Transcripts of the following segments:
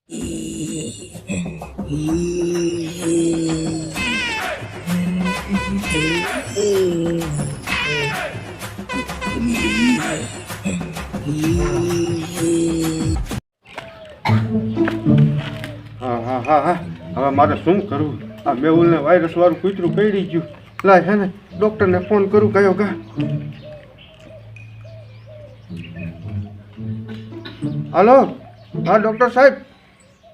હા હા હા હા હવે મારે શું કરવું? આ મેહુલને વાયરસ વાળું કૂતરું કરડી ગયું. લાય હે ને ડૉક્ટરને ફોન કરું કયો કા. હાલો, હા ડૉક્ટર સાહેબ,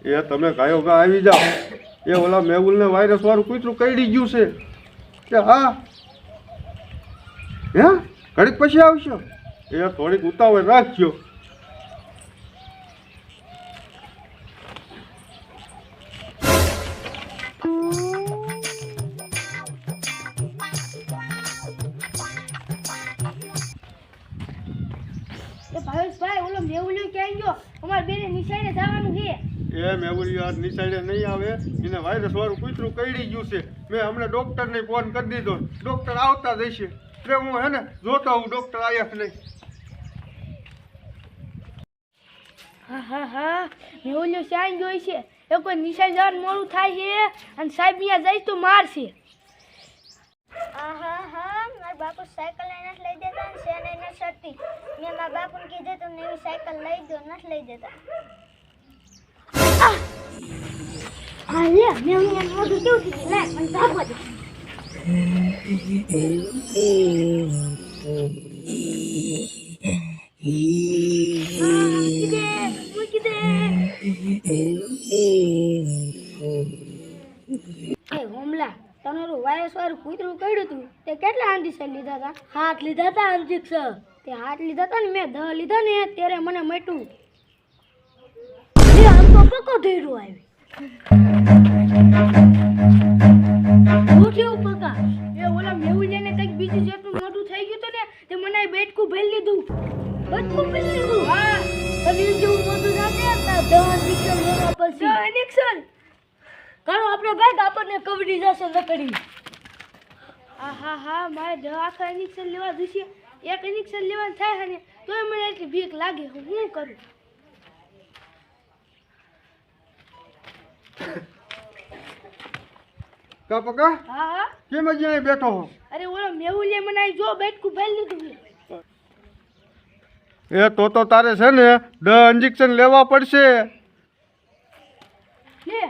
એ તમે કયો કા આવી જાઓ. એ ઓલા મેહુલને વાયરસ વાળું કૂતરું કરડી ગયું છે. કે હા હે ઘડીક પછી આવશો? એ થોડીક ઉતાવળ રાખજો. ભાવેશભાઈ ઓલો મેહુલ્યો ક્યાં ગયો? અમારે બેને નિશાળે જવાનું છે. એ મેહુલિયો આજ નિશાળે નહીં આવે, એને વાયરસ વાળું કૂતરું કરડી ગયું છે. મેં હમણાં ડૉક્ટરને ફોન કરી દીધો, ડૉક્ટર આવતા જ હશે. એટલે હું હે ને જોતો હું ડૉક્ટર આવ્યા કે નહીં. હા હા હા મેહુલ્યો ક્યાં ગયો છે? એ કોઈ નિશાળે જવાનું મોડું થાય છે અને સાહેબ અહીંયા જાય તો મારશે. હા મારા બાપુ સાયકલ નથી લઈ દેતા ને શેને નથી સડતી. મેં મારા બાપુને કીધું તું નવી સાયકલ લઈ દો, નથી લઈ દેતા. હા લે મેહુલ્યો મોઢું કેવું થયું? લે મને ભાગવા દે. મૂકી દે. એ હોમલા તમારું વાયરસ વાળું કૂતરું કર્યું હતું તે કેટલા ઇન્જેક્શન લીધા હતા? 7 લીધા હતા ઇન્જેક્શન. તે 7 લીધા હતા ને મેં 10 લીધા ને ત્યારે મને મટ્યું. આમ તો પકો ધીરું આવી. હું કેવું પકા? એ ઓલા મેહુલિયાને કંઈક બીજું જેટલું મોટું થઈ ગયું હતું ને તે મને બેટકું ભરી લીધું. બેટકું ભરી લીધું? હા. હવે જેવું મોટું થશે તો 10 ઇન્જેક્શન લેવા પડશે. 10 ઇન્જેક્શન? કારો આપણે બેગ આપણને કવડી જશે લકડી. હા મારે 10 આખા ઇન્જેક્શન લેવા જોઈશે. એક ઇન્જેક્શન લેવાનું થાય ને તોય મને એટલી બીક લાગે. હું શું કરું? કા પકા હા કેમ હજી અહીં બેઠો હો? અરે ઓલો મેહુલિયા મને અહીં જો બેટકું ભરી લીધું. એ તો તારે છે ને 10 ઇન્જેક્શન લેવા પડશે. લે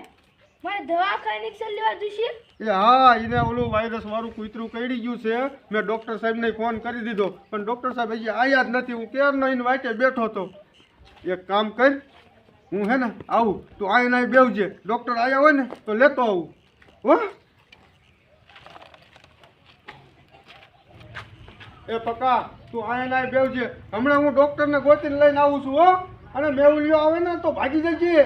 મારે 10 આખા ઇન્જેક્શન લેવા જોઈશે. એ હા, એને ઓલું વાયરસ વાળું કૂતરું કરડી ગયું છે. મેં ડૉક્ટર સાહેબને ફોન કરી દીધો પણ ડૉક્ટર સાહેબ હજી આવ્યા જ નથી. હું ક્યારનો એને વાટે બેઠો હતો. એક કામ કર, હું હે ને આવું, તું આવીને અહીં બેવજે. ડૉક્ટર આવ્યા હોય ને તો લેતો આવું હો. એ પકા તું આવીને અહીં બેવજે. હમણાં હું ડૉક્ટરને ગોતીને લઈને આવું છું હો. અને મેહુલિયો આવે ને તો ભાગી જજે.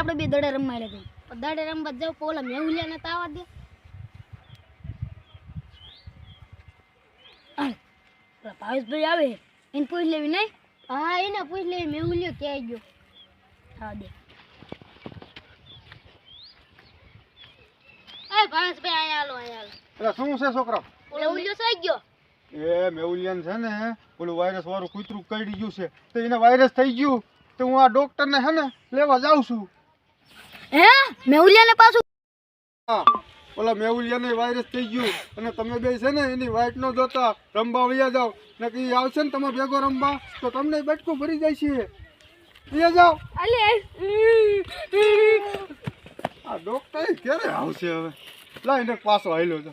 આપણે બે દડે રમવા લે દડે રમવા જાવ પોલા મેહુલિયાને તાવા દે. ભાવેશભાઈ આવે એને પૂછ લેવી નહીં? હા એને પૂછ લેવી મેહુલિયો ક્યાં ગયો. હા દે. એ ભાવેશભાઈ અહીંયા હાલો. એટલે શું છે છોકરા? મેહુલિયો થઈ ગયો. એ મેહુલિયાને છે ને ઓલું વાયરસ વાળું કૂતરું કરડી ગયું છે. તો એને વાયરસ થઈ ગયું તો હું આ ડૉક્ટરને હે ને લેવા જાઉં છું. હે મેહુલિયાને પાછું? હા, ઓલા મેહુલિયાને વાયરસ થઈ ગયું અને તમે બે છે ને એની વાઈટ ન જોતા રમવા વયા જાઓ. ને કે આવશે ને તમે ભેગો રમવા તો તમને બેટકું ભરી જાય છે. વયા જાઓ. આ ડૉક્ટર ક્યારે આવશે હવે? લાઈને પાછો હાલ્યો છે.